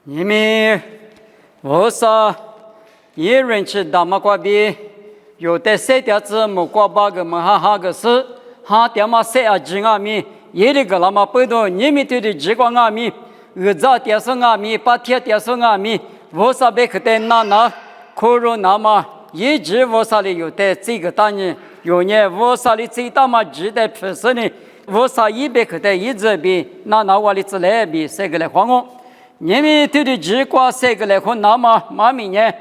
你们为啥一人吃大麻瓜比有的三条子木瓜八个木哈哈个事，哈点嘛三啊几阿米，一个那么不多，你们对的几个阿米，二早点数阿米，八天点数阿米，为啥别去的那可如那么一直为啥里有的这个大人，有年为啥里最大嘛记得平时呢？为啥一别去的一直比那我的自来比三个来黄哦？你们对的几个三个来混那么马明年，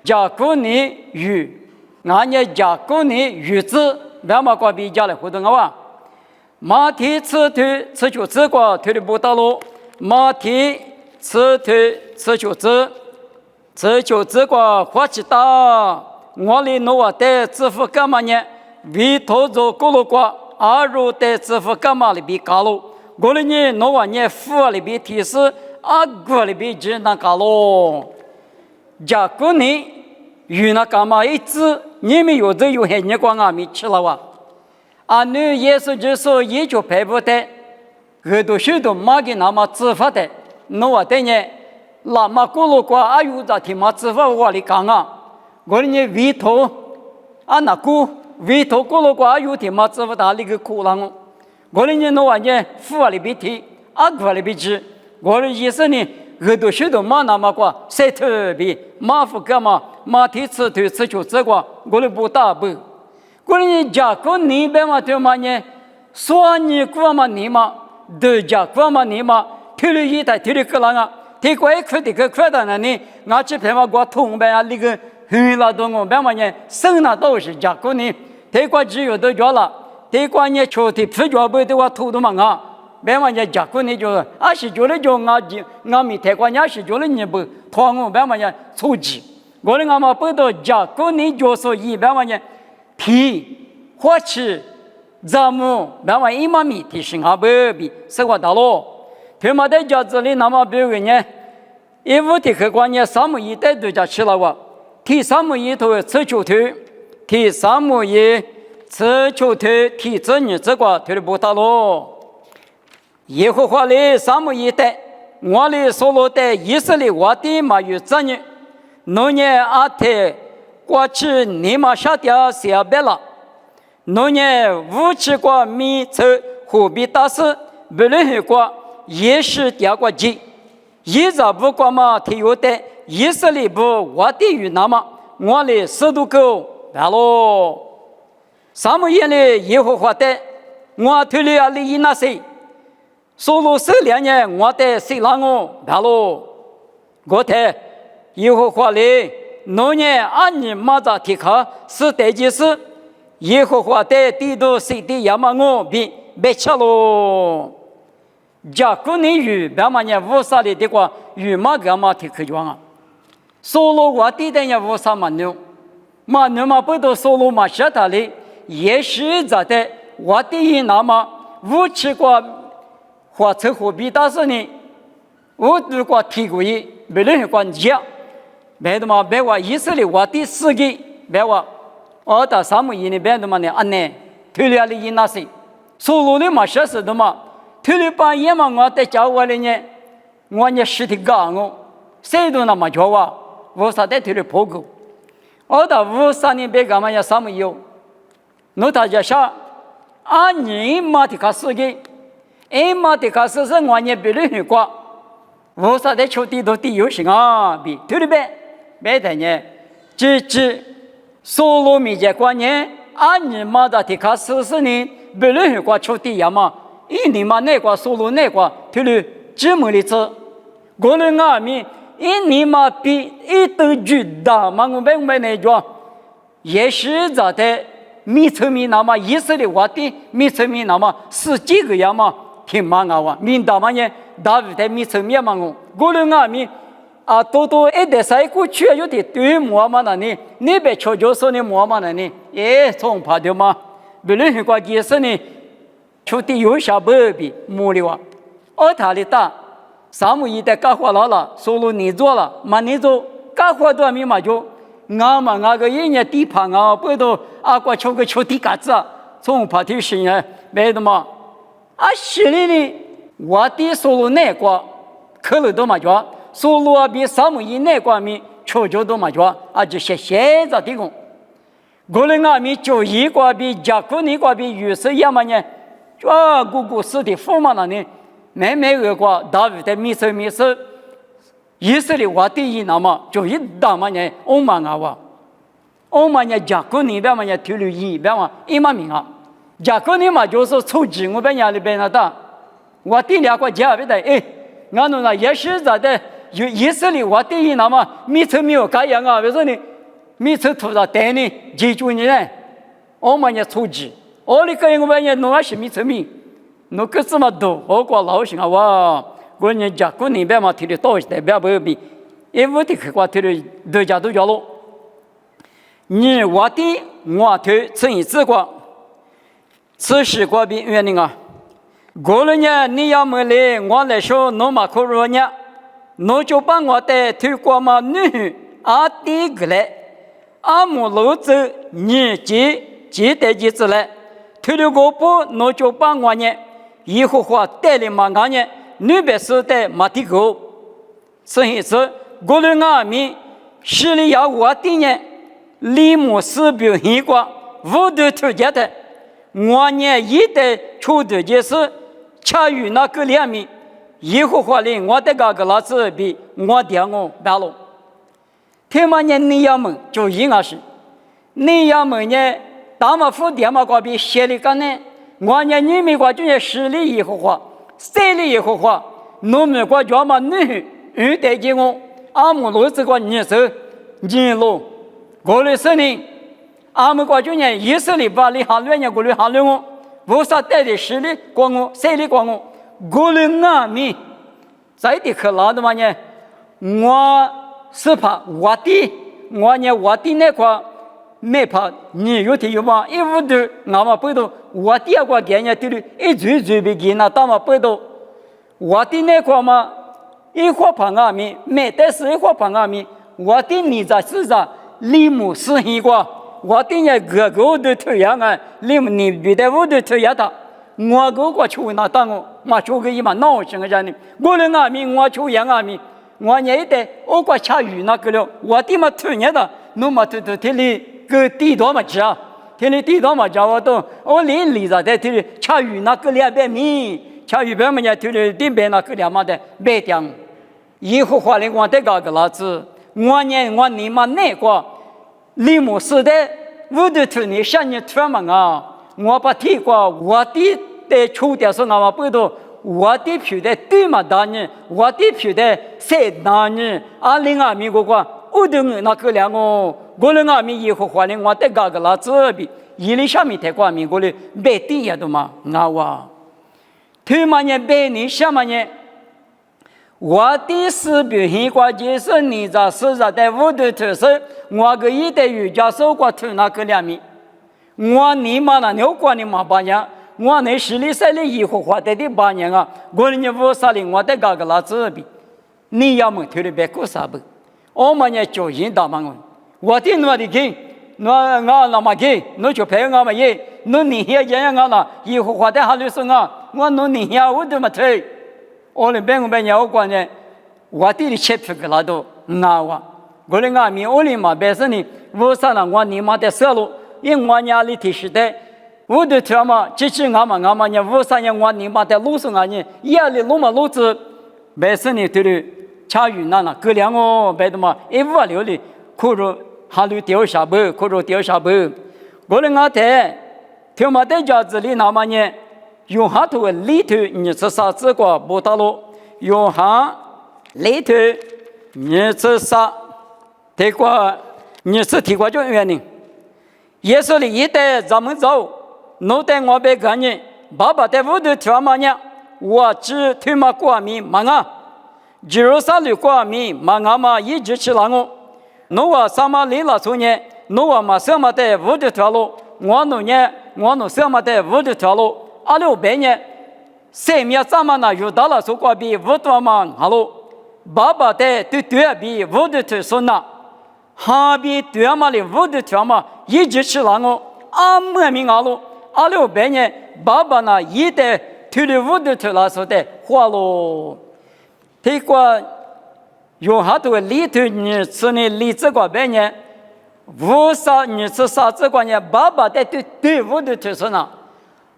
甲骨你与，俺年甲骨你与子，两么个比较来互动啊？马蹄此腿此就这个腿的不到路，马蹄此腿此就这，此就这个花起大，我里弄我的支付干嘛呢？为头做咕噜瓜，阿如的支付干嘛里比高路，我里呢弄我呢付里比提示。阿哥里边只那个咯，假如你与那干嘛一致，你们有的有些你光阿米吃了哇？啊，你耶稣就说也就排不得，很多许多马给那么执法的，那我等呢，那么咕噜瓜阿有在听嘛执法我里讲啊，我呢委托啊那股委托咕噜瓜有听嘛执法的那个苦浪，我呢那我呢付里边提，阿哥里边吃。我的意思呢，很多许多马那么个，谁特别马夫干嘛？马蹄吃腿吃就这个，我的不打不。我的家国你别嘛对嘛呢？说你过嘛你嘛，都家过嘛你嘛，推了一台推了个啷个？推过一块的个块的那呢？俺这边嘛我通呗啊，那个很老多我别嘛呢，生那都是家国呢，推过只有都叫了，推过呢秋天不叫不的话土都嘛啊。别嘛人家过你就，啊是觉得就俺们台湾也是觉得你不团我别嘛人出击，我的俺们不到家过你就说一别嘛人皮花吃咱们别嘛一毛米提升下不比生活大咯，他妈在家这里那么别个呢，一屋的客观呢三亩一代都家吃了哇，提三亩一头吃球头，提三亩一吃球头，提这你这个头的不大咯。耶和华的三亩一代，我的所罗的以色列我的马有子女，农年阿特过去尼玛下掉下白了，农年五七个米凑货币大师，不论何个也是掉过几，一直不过嘛提有的以色列不我的与那么我的十多个完喽，三亩一的耶和华的，我推了阿里伊那些。所罗这2年，我的谁让我白喽？我的耶和华里，农年按你马扎提卡是得件事，耶和华的地都谁的亚马我比别吃喽？假如你与别嘛呢无啥里的话，与马干嘛提可用啊？所罗我地的也无啥嘛牛嘛不都所罗嘛写他里，也是在的我的那么无吃过。或者货币大师呢？我如果提过一，没人管家，别的嘛，别话以色列我第4个，别话我到3亩1呢，别的嘛呢，安呢，推了里一那些，所罗的嘛说是的嘛，推了半夜嘛，我在家我里呢，我呢实体干我，谁都那么叫我啥在推了破口，我到53年别干嘛要3亩1，那大家说，按你嘛的个4个。哎妈的，可是我也别人很过，我啥在秋地都地有行啊，比对不对？别的呢，这所罗米结过年，按你妈的可是呢，别人很过秋地呀嘛，一年嘛那个所罗那个，对了，这么的子，我的阿米一年嘛比一头巨大嘛，我们那个也是在的米村米那么以色列我的米村米那么10几个呀嘛。挺忙啊！哇，民大嘛呢，大卫在米层面嘛我的阿米啊，多一点晒过去有点对摸嘛那呢，你别瞧就说你摸嘛那呢，哎，从怕的嘛，别人很关键是呢，秋天有下不比摸的哇，二塔里大，3亩1的干活了，收入你做了，嘛你做干活多米嘛就，俺嘛个一年地盘啊，不都阿过秋个秋地嘎子，从怕的是呢，别的嘛。啊，是的呢，我的收入那个，可能都嘛叫苏罗比萨姆以内光明求救都嘛叫啊就现在提供。过来俺们就一个比加国那个比有时也嘛呢，啊古时的父母那呢，每个个大卫的米色，以色列话第一那么就一大嘛呢，欧曼啊哇，欧曼呢加国那边嘛呢投入一边嘛一嘛名啊，加国那嘛就是出境我边家里边那的，我第两个家别的哎，俺那也是在的，有以色列话第一那么米色没有改样啊，为什么呢？米色土的带呢，记住你呢，欧曼呢出境，我哩个人我边呢弄啊是米色米，弄个什么多，我过老行啊哇。过年家过年边嘛，提的多一点，不要比，因为的去过提的大家都叫咯。你我的我头乘以自过，此时过比原因啊。过了年你要么来，我来说，侬嘛可热呢，侬就把我的头过嘛女阿弟个来，阿姆老子你记得记子来，头的个不，侬就把我呢，以后话带领嘛俺呢。女别是的马蹄狗，所以说，过了俺们十里要我的呢，李牧师表现过，无头推荐的，我呢一代出的就是恰与那个两面，以后话呢，我的个老师比我点我白了，他们呢你要么就应该是，你要么呢，大马府点嘛个比写的个呢，我呢你们个就是十里以后话。三里以后话，农民国家嘛，女代给我，阿姆罗这个年手年路，过来10年，阿姆国家呢以色列把里下2年过来下来我，无啥带的10里过我，3里过我，过来俺们在的可拉的嘛呢，我是怕我的那块。没怕你有天有嘛，一屋头俺们背到我第二个概念对了，一嘴被给那大嘛背到我的那块嘛，一块旁阿米，没得是一块旁阿米，我的你在世上李牧是一个，我的那个的头样啊，你别的屋头头样的，我个求那当我求个一嘛闹心个人呢，我的阿米我求养阿米，我也得我个恰鱼那个了，我的嘛头样的，侬嘛头天里。个地多嘛讲，天里地多嘛讲，我连理在天里，恰与那个200米，恰与别么呢？天里顶边那个2嘛的白点，以后话呢，我得搞个老子，我你嘛那个，李牧师的，我的头呢，像你突嘛啊，我把提过，我的出点是俺们不多，我的票的对嘛大呢，我的票的谁大呢？20米个。我的那个两个，过了俺们以后话呢，我得搞个老子比，一里下面太过面过来，白地也都嘛，俺哇，他们呢白你什么呢？我的是表现过就是你在市场的屋头特色，我个一代瑜伽手过头那个两面，我你妈那牛过你妈8年，我那10里3里以后花的8年啊，过了你50里我得搞个老子比，你要么头里白过啥不？我们呢就引导嘛我的那的给，那那么给，那就陪我们也，那你也这样了，以后花的好律师啊，我那你也我都没推，我那边我管呢，我的切皮个那都我的俺们我的嘛本身呢，我啥了我你妈的色路，因我家里提示的，我的条嘛，机器俺们呢，我啥呢我你妈的路上呢，夜里路子，本身呢对的。恰与那隔2个白的嘛，一56里，可着哈路掉下坡，可着掉下坡。过了俺台，条嘛在家子里那么呢，用哈头里头你是啥子个不到了，用哈里头你是啥？这个你是提过就原因。耶稣里一代咱们走，弄得我别个人，爸爸在屋头条嘛呢，我只推嘛过米忙啊。Jerusalem过米，嘛俺嘛一直去那个，侬话什么里拉出呢？侬话嘛什么的屋头条路，我侬什么的屋头条路，2600年，3面咱们那有到了说过比屋头嘛好路，爸爸的对比屋头条说那，哈比对嘛的屋头条嘛一直去那个，没名好路，2600年爸爸那一代推的屋头条那说的花路。这个有好多里头你吃呢里子个白呢，无啥你吃啥子个呢？爸爸在对我的就是呢，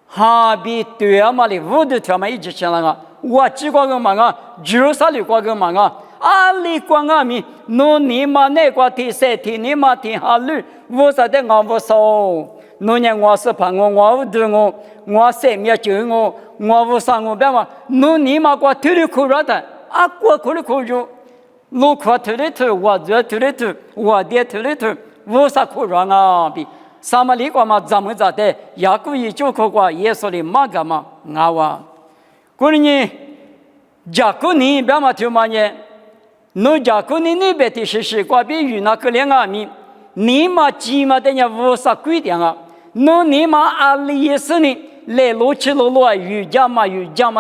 哈比对啊嘛的我的条嘛一直起来个，我几个个嘛个，就啥里个个嘛个，阿里光啊咪，侬你嘛那个提谁提你嘛提哈绿，我啥的我不收。侬呢？我是怕我对我生命救我不上我别嘛。侬你嘛过推的苦热的，啊过苦的苦就，路过推的推，我这推的推，我爹推的推，我啥苦热啊？比什么里过嘛？咱们咋的？雅各一就苦过，耶稣的嘛干嘛？啊哇！过年，雅各你别嘛听嘛呢？侬雅各你那边的是过比与那个两个米，你嘛起码得人无啥规定啊。侬你嘛阿里也是呢，来路去路啊，瑜伽嘛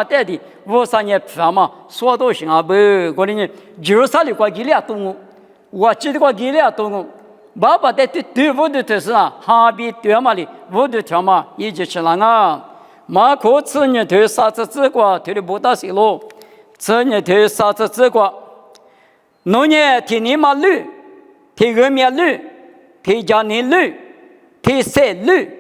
带的，我啥年票嘛，说都行啊不？过年就是啥里过几两东，我记得过几两东，爸爸在对我的就是啊，哈比对嘛的，我的条嘛一直吃了啊，马可吃你对啥子吃过，对的不大些咯，吃你对啥子吃过，侬呢听你嘛绿，听个面绿，听家你绿。提塞绿，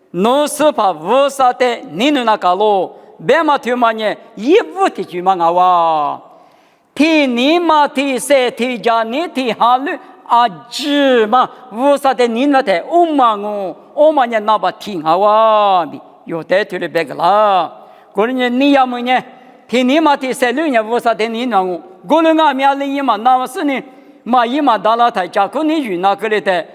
侬是怕无啥的，你能那个咯？别嘛听嘛呢？一无的句嘛啊哇！提你嘛提塞提家你提哈绿啊芝嘛无啥的你那的欧嘛我嘛呢那把听啊哇！有的听的别个啦，过年你要么呢？提你嘛提塞绿呢无啥的你那我，过年啊面里嘛那么是呢，嘛一嘛到了台家过你遇那个里的。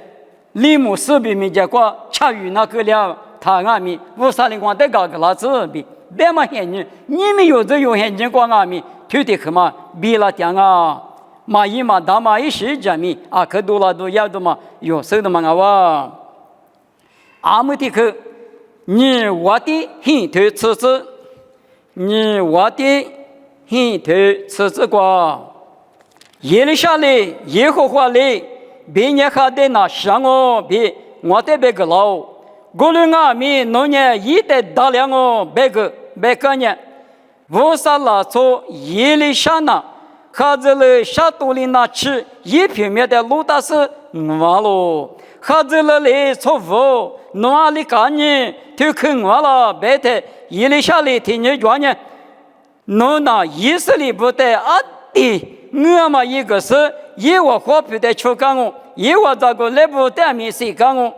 李牧师比没结果，恰与那个了，他阿米无啥人光得搞个老子比，别嘛现金，你们有这有现金光阿米，推的去嘛，比了点啊，嘛一嘛大嘛一时间米，啊可多了都要的嘛，有手的嘛啊哇，阿姆的去，你我的很头吃子，你我的很头吃子过，耶路撒冷耶和华嘞。别人还得拿上我别我得别个老，过了阿米农业一得大量哦别个呢，无啥拉错耶里上那，哈子了下多里那吃一平面的路大是完喽，哈子了嘞错误，农阿里干呢就坑完了，别的耶里下里听你讲呢，农那以色列不得啊的。我嘛一个是，耶和华不得求干我，耶和华这个来不得米谁干我，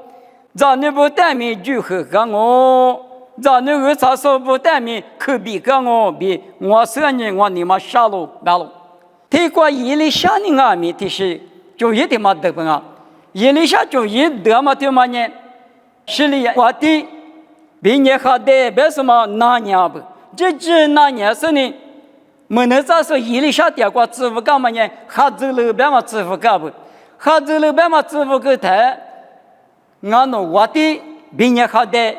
咱你不得米就何干我，咱你个啥说不得米可比干我比，我说你我你妈杀了完了，这个伊里夏你阿米的是就一点嘛得不啊，伊里夏就一得嘛对嘛呢，是里我的，比你还得别什么那年不，这那年是呢。没能咋说伊里下点过支付干嘛呢？哈走路边嘛支付干不？哈走路边嘛支付个台，俺弄我的比你哈的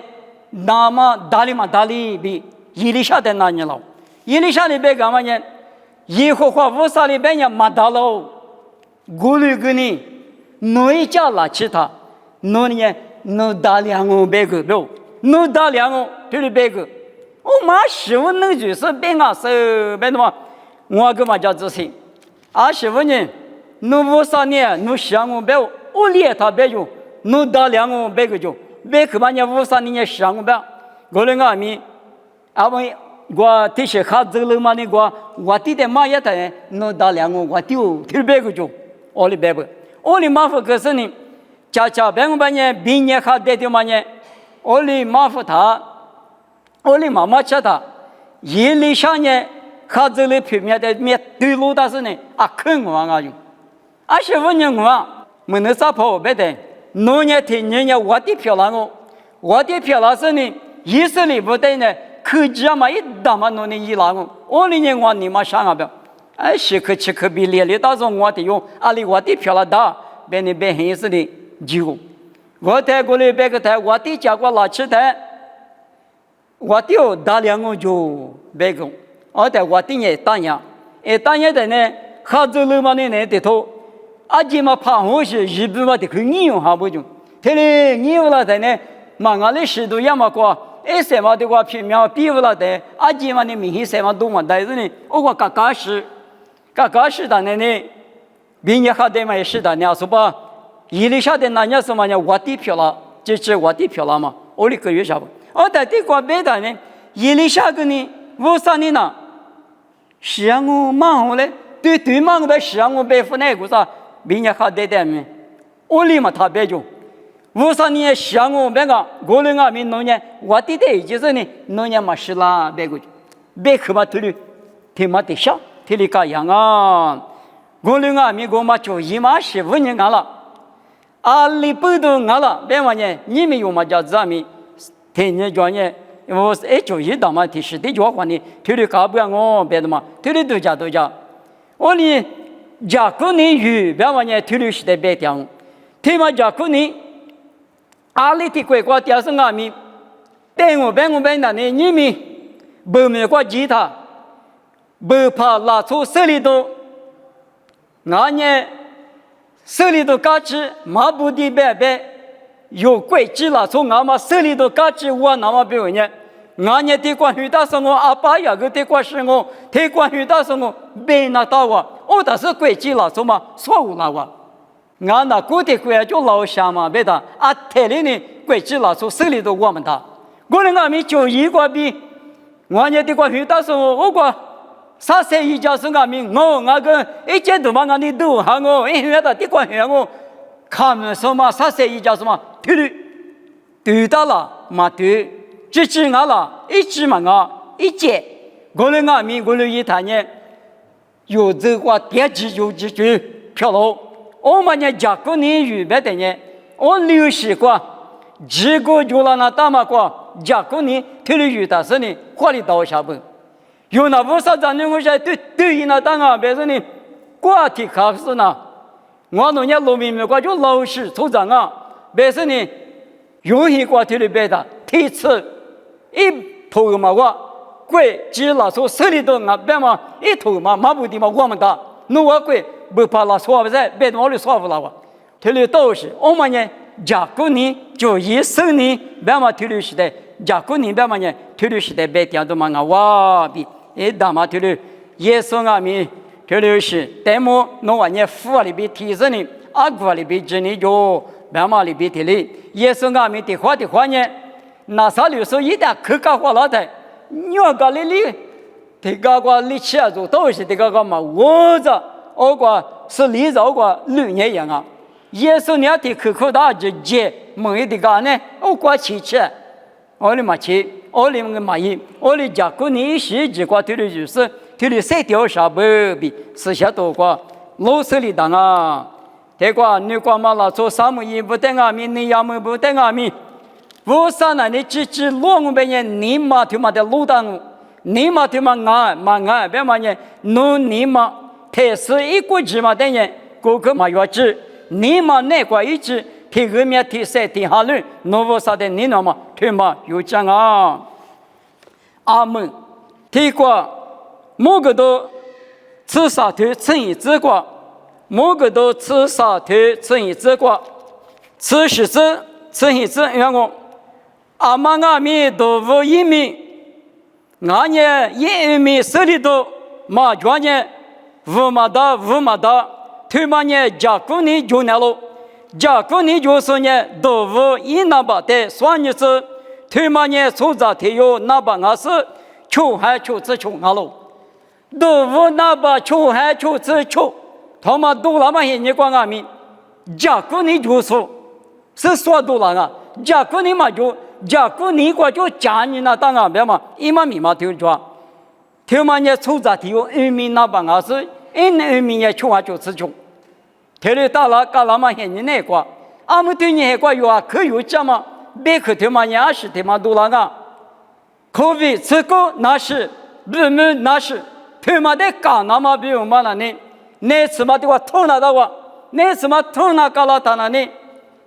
那么大理比伊里下的那年了。伊里下里边干嘛呢？耶和华无啥里边也没大了，过来个呢，弄一家拉起他，弄呢弄大两个别个了，弄大两个这里别个。我妈媳妇能就是别俺手别的嘛，我干嘛叫这些？俺媳妇呢，侬无啥呢？侬想我别，我连他别就，侬打两个别个就，别去把人无啥呢？想我别，过来俺们，俺们我这些孩子了嘛呢？我弟弟妈也在，侬打两个我丢别个就，我的别个，我的妈夫可是呢，家别个把人别人还带的嘛呢？我的妈夫他。我的妈妈叫他，夜里上呢，孩子的平面的面对路但是呢，啊坑我啊用，啊媳妇呢我没能啥跑别的，农业听人家我的漂亮哦，我的漂亮是呢，以色列不对呢，科技嘛一大嘛弄的一拉哦，我的人我你妈想啊不，哎是可吃可比连里到时候我的用，阿里我的漂亮大，别你别黑死的就，我带过来别个带，我的家过拿去带。我丢大量我就别个，我在我的也大样，大样的呢，哈走路嘛呢得头，阿姐嘛怕我是日本嘛的去你用哈不中，他嘞你用了的呢，嘛俺的湿度也嘛过，什么的话平面比不了的，阿姐嘛呢明显什么都嘛，但是呢，我嘎嘎是，嘎嘎是的呢，明年还得买是的呢，是吧？伊里下的那年什么呢？我地票了，就是我地票了嘛，我哩个月啥不？我在地瓜别的呢，伊里下个呢，我啥呢呢？是啊，我忙活嘞，对忙活呗，是啊，我别付那个啥，明年还得的me，我哩嘛他别就。我啥呢？是啊，我别个，我哩俺们农业，我地的就是呢，农业嘛是啦，别个，别去嘛土里，天嘛地下，土里干样啊。我哩俺们我嘛就一嘛是5年干了。阿里不都俺了，别玩意，你们有嘛叫咱们天天讲呢？我就一到嘛，提示的叫话呢，土里搞不了我别的嘛，土里都家，我哩家过年鱼，别玩意，土里是得别讲，天嘛家过年，阿里的国家第是俺们，别我那呢，你们不没过吉他，不怕拉出手里头，俺呢。手里头嘎吱，马不的白，有贵鸡了，从俺们手里头嘎吱，我那么别问呢。俺也得管许大是我阿爸呀个得管是我，得管许大是我别那大我，我倒是贵鸡了，从嘛错误了我。俺那古的贵就老乡嘛，别的啊，台里呢贵鸡了，从手里头我们打，我的俺们就一个比，俺也得管许大是我管。啥事一家是俺们我个一见都把俺的都喊我，因为他的管学我，看们什么啥事一家什么对到了嘛对，支持俺了，一支嘛俺一届，我的俺们我的一谈呢，有这个电子有这句飘路，我们呢家过年预备的呢，我留习惯，这个就让那大马过家过年退了预的是呢，花里到下本。有那不少咱们我说对那当啊，别说你挂题考试呢，我农业农民们挂就老师组长啊，别说你有些挂题里边的题词一头嘛我贵只老说手里头啊别嘛一头嘛马不的嘛我们的，那我贵不怕那说不在，别的我里说不了我，题里都是我们呢家过年就一生年别嘛题里是的，家过年别嘛呢题里是的别点都嘛啊哇比。大马头里耶稣阿弥头里是，但么侬话你佛里边提示你，阿古里边指你就白马里边提里，耶稣阿弥的话呢，那啥里说一旦客家话老的，你要搞里这个力气啊，就都是这个嘛，我是离着我6年样啊，耶稣你要的客口大就接问一的个呢，我气，我的嘛气。我里面买衣，我里家过年时只挂头里就是，头里3条啥不比40多挂，老手里当啊，这个你挂嘛了做啥么衣不得俺们，你要么不得俺们，我啥呢？你只落我边人，你嘛他妈的路当，你嘛他妈俺，别嘛呢，你嘛台是一个字嘛等人，个个嘛要字，你嘛那挂一字。提后面提3提下轮，侬不啥的你那么推嘛有讲啊？阿门。提过某个都吃啥头乘以这个，某个都吃啥头乘以这个，吃是这乘以这样我阿妈阿弥都无一米，俺呢1米手里头嘛庄呢无嘛大，推嘛呢家过年就那喽。家过年就是呢，都无一那把的算你是，推嘛呢，出杂提有那把俺是，求还求吃求俺喽，都无那把求还求吃求，他妈都那么些你管俺们，家过年就是是说多了啊，家过年嘛就家过年过就家人那当俺别嘛，一嘛米嘛丢抓，推嘛呢出杂提有1米那把俺是，1米呢求还求吃求。特里大了，干了嘛？现在那个，俺们对你个有啊，可有讲嘛？别去他妈20他妈多了个，可比这个那是，不那是，他妈的干那么比我们那呢？那次嘛的话偷那的话，那次嘛偷那干了他那呢？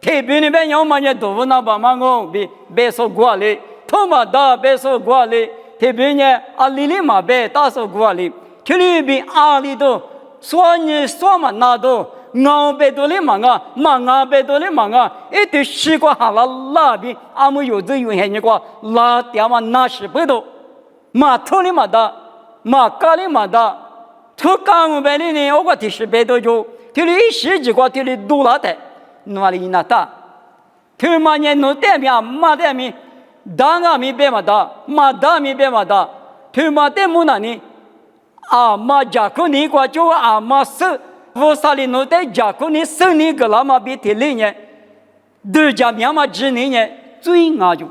特别那边要嘛呢，都那把嘛我别说过来，偷嘛的别说过来，特别呢阿里嘛别打说过来，特里边阿里头说你说嘛那都。俺别多的忙啊，俺别多的忙啊，一堆西瓜哈拉边，俺们有这有些人瓜拉掉嘛那是不多，嘛头的嘛的，嘛咖喱嘛的，特刚白的呢，我个第十倍多就，这里一时之过，这里多了的，哪里那大？这嘛呢，侬代表嘛代表，当个米别嘛大，嘛大米别嘛大，这嘛代木那呢？啊嘛加库尼过就啊嘛是，我啥里侬代加库尼生你个拉嘛比提里呢？对家面嘛只你呢最爱就，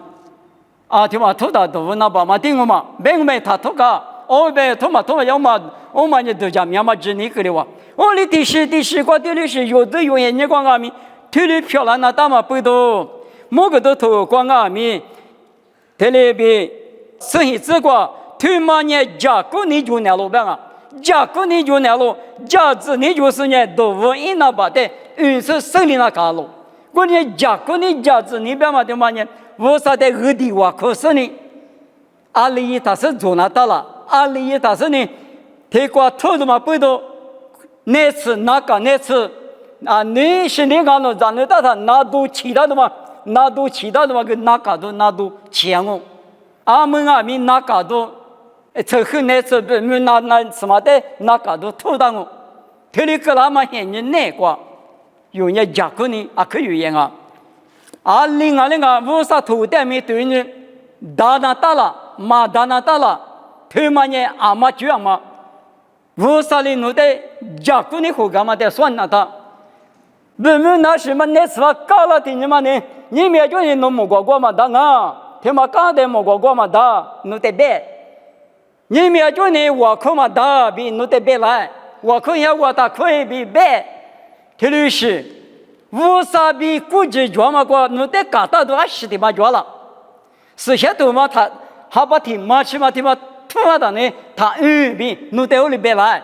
啊，这嘛头大都那把嘛定我嘛，别没他头个。我别他妈要嘛，我嘛你都讲面嘛只你个的哇！我哩第十个第是有的有人你讲阿米，体力漂亮那大嘛不多，某个都头讲阿米，体力比生意之过，他妈呢价格你就那路边啊，价格你就那路，价值你就是呢都无一那把的，是生理那卡路，我呢价格你价值你别嘛的嘛呢，我啥的二地话可是呢，阿里他是做那大了。阿里但是呢，他过头的嘛不多，那次那个那次啊，你是你讲的，咱们大他那都其他的嘛，那都其他的嘛，跟那个都那都钱哦，阿们阿咪那个都，这后那次不没那什么的那个都偷当哦，他里个那么现人那个，有人讲过呢，啊可有人啊，啊另外为啥偷的没对呢？大那大了，马大那大了。他们呢，阿妈就阿妈，我啥里弄的，家姑你胡干嘛的算那他，我们那什么那时候搞了的你们呢？你们就弄木瓜嘛的啊，他们搞的木瓜嘛的，弄的白，你们就呢我可嘛的比弄的白来，我可也我他可以比白，这里是，我啥比估计做嘛个弄的搞到都20的嘛做了，是些都嘛他还把提嘛去嘛提嘛。突然的呢，他比弄得我里边来，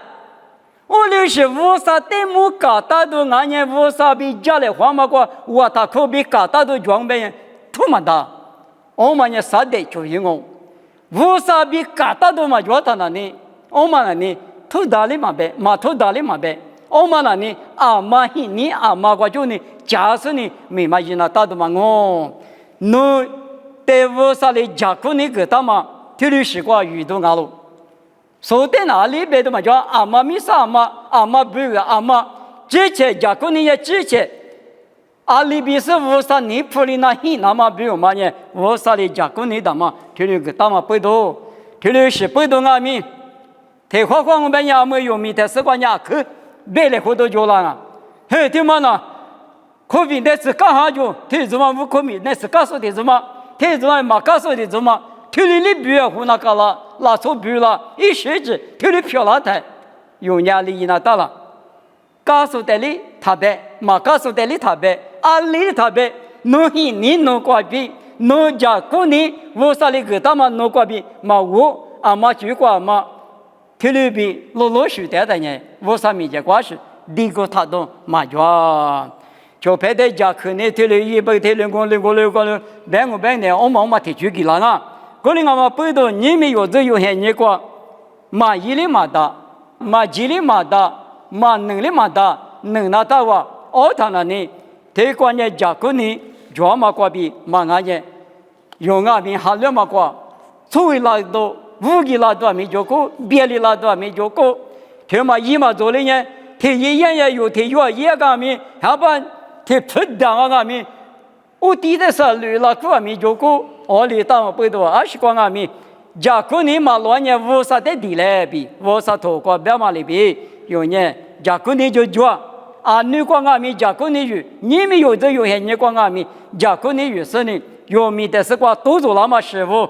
我就是无啥对木搞大都俺也无啥比家里话嘛个，我他可比搞大都装备突嘛大，我们也啥的就用我，无啥比搞大都嘛做他那呢，我们那呢头大里嘛呗，嘛头大里嘛呗，我们那呢阿妈你阿妈个就呢，假设呢没嘛人那大都嘛我，侬对无啥的家苦你个大嘛。这里是过遇到俺喽，说在哪里边的嘛叫阿妈咪啥阿妈不个阿妈，之前家过你也之前，阿里边是无啥你普里那hin那么不用嘛呢，无啥的家过你的嘛，这里个大嘛不多，这里是不多阿咪，太花花我们也没有米的是过伢去，别来好多就了啊，嘿，对嘛呢？可比那是干啥就，他怎么不可比那是干啥的怎么，他怎么没干啥的怎么？这里比啊，湖那个了，拉错比了，一时之，这里漂亮的，有压力那大了。告诉的里他白，马告诉的里他白，阿里他白，侬你侬过比，侬家过你，我啥里个他妈侬过比，嘛我阿妈就过嘛，这里比老实的呢，我啥没结果是，第个他都嘛着。就排在家可能这里100天2公里，5我呢，我妈提出去了啊。过年我们不到你们有这有些你过，马一里马大，马几里马大，马能里马大，能那大哇，我他那呢，这关键家过呢，做嘛过比马俺呢，用俺们还了嘛过，作为拉多，5个拉多没做过，别的拉多没做过，他嘛一嘛做了呢，他一样也有，他有也个me，下班他不当俺们，我第一次旅拉过没做过。我里当不多，20个阿米，家过你马乱呢，无啥的地来比，无啥头过别嘛里比，有呢，家过你就做，啊，你个阿米家过你有，你们有这有些你个阿米，家过你有是呢，有米的是个都做那么师傅，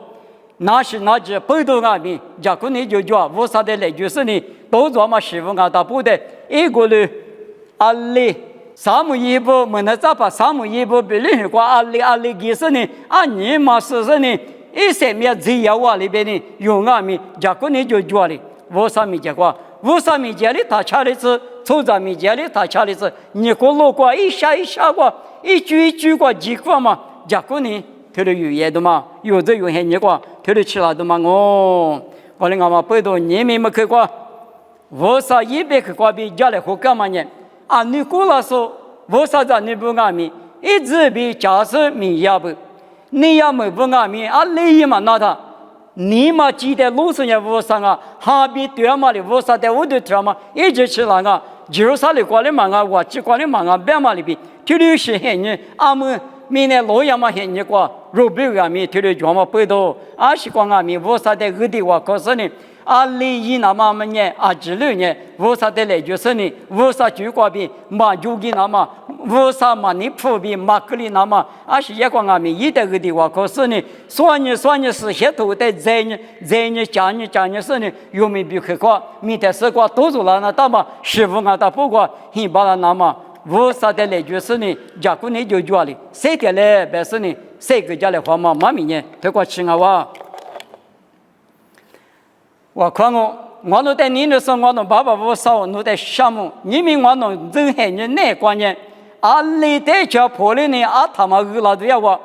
那是那只不多阿米，家过你就做，无啥的来就是呢，都做嘛师傅俺打不的，一个人，阿里。萨姆一步，门那咋把萨姆一步比另一个阿里给是呢？啊，你嘛是呢？一些面只要我里边呢，用阿米，结果你就做了，我啥没结果？我啥没结里他掐的是，抽着没结里他掐的是，你过路过一下过，一句过几个嘛？结果呢，他的有嘢的嘛，有这有些你过，他的吃了的嘛我的俺们不多，你们没去过，我啥100去过比家里好干嘛呢？啊，你过了说，我啥子你不阿米，一直比假设米也不，你也没不阿米，啊，你也嘛那他，你嘛记得路上也无啥啊，哈比对嘛的无啥的我都知嘛，一直吃那个，就是啥的过来嘛啊，我只过来嘛啊，别嘛里边，这里是很呢，俺们明年老样嘛很呢个，肉饼啊米，这里专门摆到，俺是光啊米无啥的个的话，可是呢。啊，利益那么么呢？啊，之类呢？为啥的来就是呢？为啥就挂边马就给那么？为啥嘛你普遍马克里那么？啊，是也光俺们一代个的话，可是呢，算呢是些头的在呢讲呢是呢，有没比可夸？明天是挂多少了那大嘛？师傅啊，他不过很把那那么。为啥的来就是呢？假如你就叫哩，谁的来？但是呢，谁个家来话嘛？妈咪呢？他过吃啊哇！我看我弄在你那时候，我弄爸爸我少弄在项目，你们我弄人海人哪观念？啊，你在家破了呢？啊，他妈饿了都要我，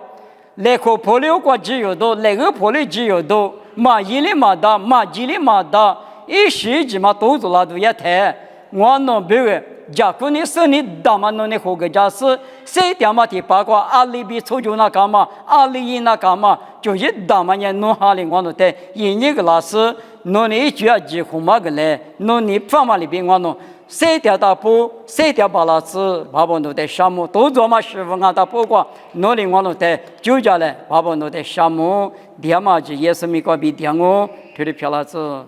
那个破了过只有多，那个破了只有多，马一里马大，马几里马大，一时之嘛都做了都要抬，我弄别个。假如你是你大嘛弄的好个家是，谁他妈的八卦阿里比出就那干嘛，阿里一那干嘛，就一大嘛人弄下来我弄的，一个老师弄你一句啊几乎嘛个嘞，弄你方嘛里边我弄，谁条大布，谁条把老师，把我弄的项目都做嘛师傅啊大布过，弄的我弄的就家嘞，把我弄的项目，dia嘛就也是没个比dia我，这里漂老子。